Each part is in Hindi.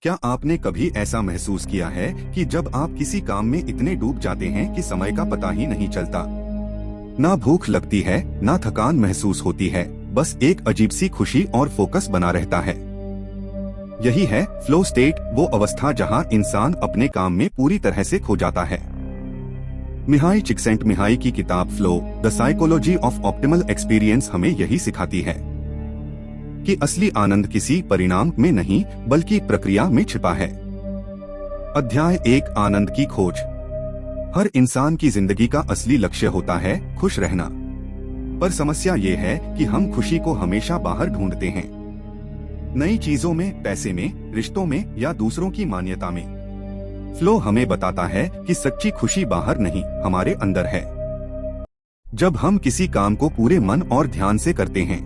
क्या आपने कभी ऐसा महसूस किया है कि जब आप किसी काम में इतने डूब जाते हैं कि समय का पता ही नहीं चलता? ना भूख लगती है, ना थकान महसूस होती है, बस एक अजीब सी खुशी और फोकस बना रहता है। यही है फ्लो स्टेट, वो अवस्था जहां इंसान अपने काम में पूरी तरह से खो जाता है। मिहाई चिक्सेंटमिहाई की किताब flow the psychology of optimal experience हमें यही सिखाती है कि असली आनंद किसी परिणाम में नहीं बल्कि प्रक्रिया में छिपा है। अध्याय 1, आनंद की खोज। हर इंसान की जिंदगी का असली लक्ष्य होता है खुश रहना, पर समस्या ये है कि हम खुशी को हमेशा बाहर ढूंढते हैं, नई चीजों में, पैसे में, रिश्तों में या दूसरों की मान्यता में। फ्लो हमें बताता है कि सच्ची खुशी बाहर नहीं, हमारे अंदर है। जब हम किसी काम को पूरे मन और ध्यान से करते हैं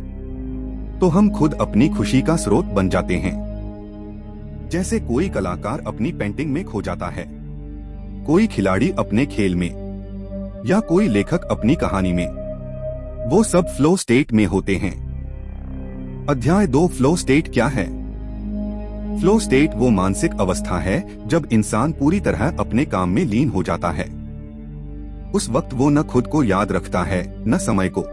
तो हम खुद अपनी खुशी का स्रोत बन जाते हैं। जैसे कोई कलाकार अपनी पेंटिंग में खो जाता है, कोई खिलाड़ी अपने खेल में, या कोई लेखक अपनी कहानी में। वो सब फ्लो स्टेट में होते हैं। अध्याय 2, फ्लो स्टेट क्या है? फ्लो स्टेट वो मानसिक अवस्था है जब इंसान पूरी तरह अपने काम में लीन हो जाता है। उस वक्त वो न खुद को याद रखता है न समय को,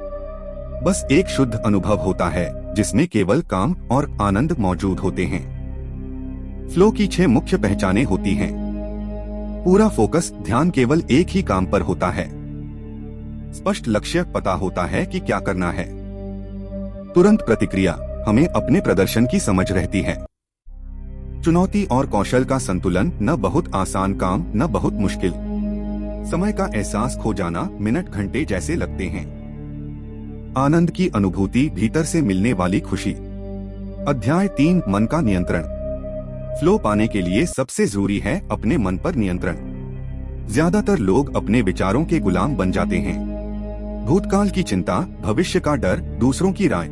बस एक शुद्ध अनुभव होता है जिसमें केवल काम और आनंद मौजूद होते हैं। फ्लो की 6 मुख्य पहचानें होती हैं। पूरा फोकस, ध्यान केवल एक ही काम पर होता है। स्पष्ट लक्ष्य, पता होता है कि क्या करना है। तुरंत प्रतिक्रिया, हमें अपने प्रदर्शन की समझ रहती है। चुनौती और कौशल का संतुलन, न बहुत आसान काम न बहुत मुश्किल। समय का एहसास, खो जाना मिनट घंटे जैसे लगते हैं। आनंद की अनुभूति, भीतर से मिलने वाली खुशी। अध्याय 3, मन का नियंत्रण। फ्लो पाने के लिए सबसे जरूरी है अपने मन पर नियंत्रण। ज्यादातर लोग अपने विचारों के गुलाम बन जाते हैं। भूतकाल की चिंता, भविष्य का डर, दूसरों की राय,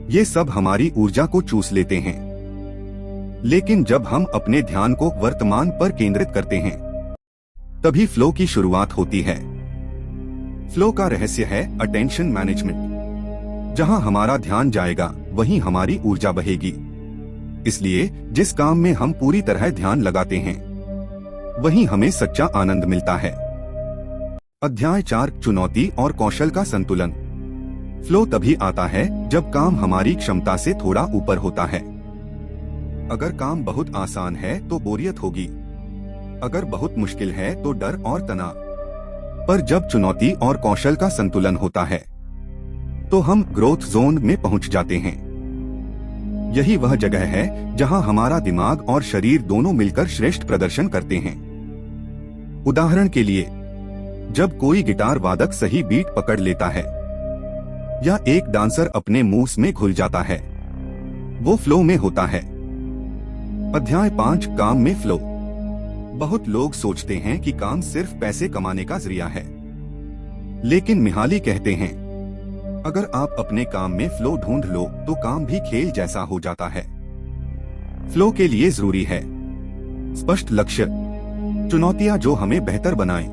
ये सब हमारी ऊर्जा को चूस लेते हैं। लेकिन जब हम अपने ध्यान को वर्तमान पर केंद्रित करते हैं तभी फ्लो की शुरुआत होती है। फ्लो का रहस्य है अटेंशन मैनेजमेंट। जहां हमारा ध्यान जाएगा वहीं हमारी ऊर्जा बहेगी। इसलिए जिस काम में हम पूरी तरह ध्यान लगाते हैं वहीं हमें सच्चा आनंद मिलता है। अध्याय 4, चुनौती और कौशल का संतुलन। फ्लो तभी आता है जब काम हमारी क्षमता से थोड़ा ऊपर होता है। अगर काम बहुत आसान है तो बोरियत होगी, अगर बहुत मुश्किल है तो डर और तनाव। पर जब चुनौती और कौशल का संतुलन होता है तो हम ग्रोथ जोन में पहुंच जाते हैं। यही वह जगह है जहां हमारा दिमाग और शरीर दोनों मिलकर श्रेष्ठ प्रदर्शन करते हैं। उदाहरण के लिए, जब कोई गिटार वादक सही बीट पकड़ लेता है या एक डांसर अपने मूव्स में घुल जाता है, वो फ्लो में होता है। अध्याय 5, काम में फ्लो। बहुत लोग सोचते हैं कि काम सिर्फ पैसे कमाने का जरिया है, लेकिन मिहाली कहते हैं अगर आप अपने काम में फ्लो ढूंढ लो तो काम भी खेल जैसा हो जाता है। फ्लो के लिए जरूरी है स्पष्ट लक्ष्य, चुनौतियां जो हमें बेहतर बनाएं,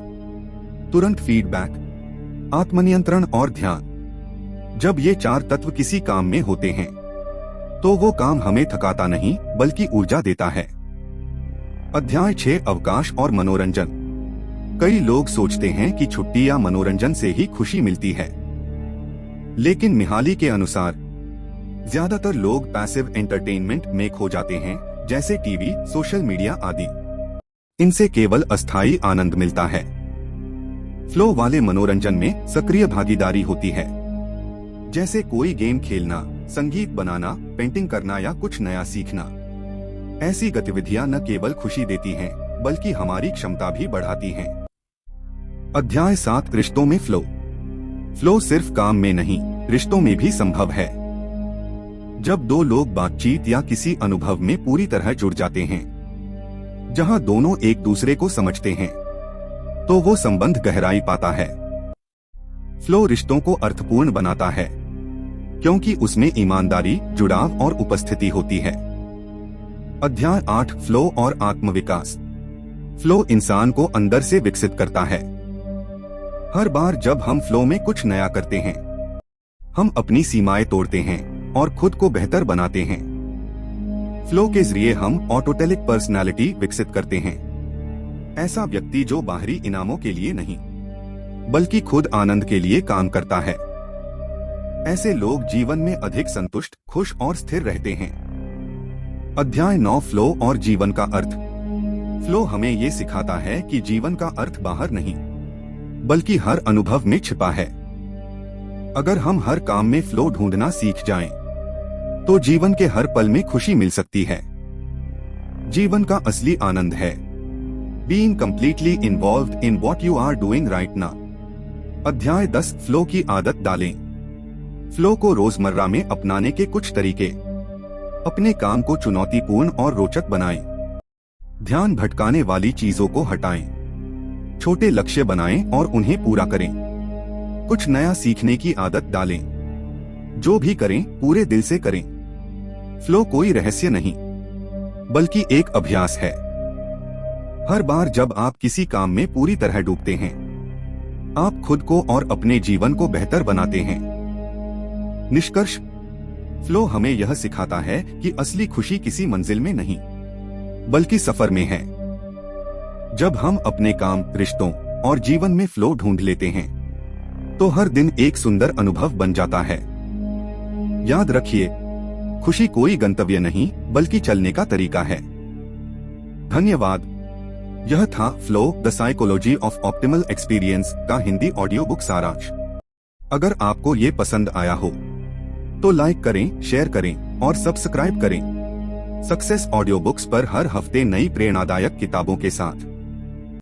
तुरंत फीडबैक, आत्मनियंत्रण और ध्यान। जब ये 4 तत्व किसी काम में होते हैं तो वो काम हमें थकाता नहीं बल्कि ऊर्जा देता है। अध्याय 6, अवकाश और मनोरंजन। कई लोग सोचते हैं कि छुट्टी या मनोरंजन से ही खुशी मिलती है, लेकिन मिहाली के अनुसार ज्यादातर लोग पैसिव एंटरटेनमेंट में खो जाते हैं, जैसे टीवी, सोशल मीडिया आदि। इनसे केवल अस्थायी आनंद मिलता है। फ्लो वाले मनोरंजन में सक्रिय भागीदारी होती है, जैसे कोई गेम खेलना, संगीत बनाना, पेंटिंग करना या कुछ नया सीखना। ऐसी गतिविधियां न केवल खुशी देती हैं बल्कि हमारी क्षमता भी बढ़ाती हैं। अध्याय 7, रिश्तों में फ्लो। फ्लो सिर्फ काम में नहीं, रिश्तों में भी संभव है। जब 2 लोग बातचीत या किसी अनुभव में पूरी तरह जुड़ जाते हैं, जहां दोनों एक दूसरे को समझते हैं, तो वो संबंध गहराई पाता है। फ्लो रिश्तों को अर्थपूर्ण बनाता है क्योंकि उसमें ईमानदारी, जुड़ाव और उपस्थिति होती है। अध्याय 8, फ्लो और आत्मविकास। फ्लो इंसान को अंदर से विकसित करता है। हर बार जब हम फ्लो में कुछ नया करते हैं, हम अपनी सीमाएं तोड़ते हैं और खुद को बेहतर बनाते हैं। फ्लो के जरिए हम ऑटोटेलिक पर्सनालिटी विकसित करते हैं। ऐसा व्यक्ति जो बाहरी इनामों के लिए नहीं बल्कि खुद आनंद के लिए काम करता है। ऐसे लोग जीवन में अधिक संतुष्ट, खुश और स्थिर रहते हैं। अध्याय 9 फ्लो और जीवन का अर्थ। फ्लो हमें ये सिखाता है कि जीवन का अर्थ बाहर नहीं बल्कि हर अनुभव में छिपा है। अगर हम हर काम में फ्लो ढूंढना सीख जाएं, तो जीवन के हर पल में खुशी मिल सकती है। जीवन का असली आनंद है being completely involved in what you are doing right now. अध्याय 10 फ्लो की आदत डालें। फ्लो को रोजमर्रा में अपनाने के कुछ तरीके। अपने काम को चुनौतीपूर्ण और रोचक बनाएं। ध्यान भटकाने वाली चीजों को हटाएं। छोटे लक्ष्य बनाएं और उन्हें पूरा करें। कुछ नया सीखने की आदत डालें। जो भी करें पूरे दिल से करें। फ्लो कोई रहस्य नहीं बल्कि एक अभ्यास है। हर बार जब आप किसी काम में पूरी तरह डूबते हैं, आप खुद को और अपने जीवन को बेहतर बनाते हैं। निष्कर्ष, फ्लो हमें यह सिखाता है कि असली खुशी किसी मंजिल में नहीं बल्कि सफर में है। जब हम अपने काम, रिश्तों और जीवन में फ्लो ढूंढ लेते हैं, तो हर दिन एक सुंदर अनुभव बन जाता है। याद रखिए, खुशी कोई गंतव्य नहीं बल्कि चलने का तरीका है। धन्यवाद। यह था flow the psychology of optimal experience का हिंदी ऑडियो बुक सारांश। अगर आपको ये पसंद आया हो तो लाइक करें, शेयर करें और सब्सक्राइब करें। सक्सेस ऑडियो बुक्स पर हर हफ्ते नई प्रेरणादायक किताबों के साथ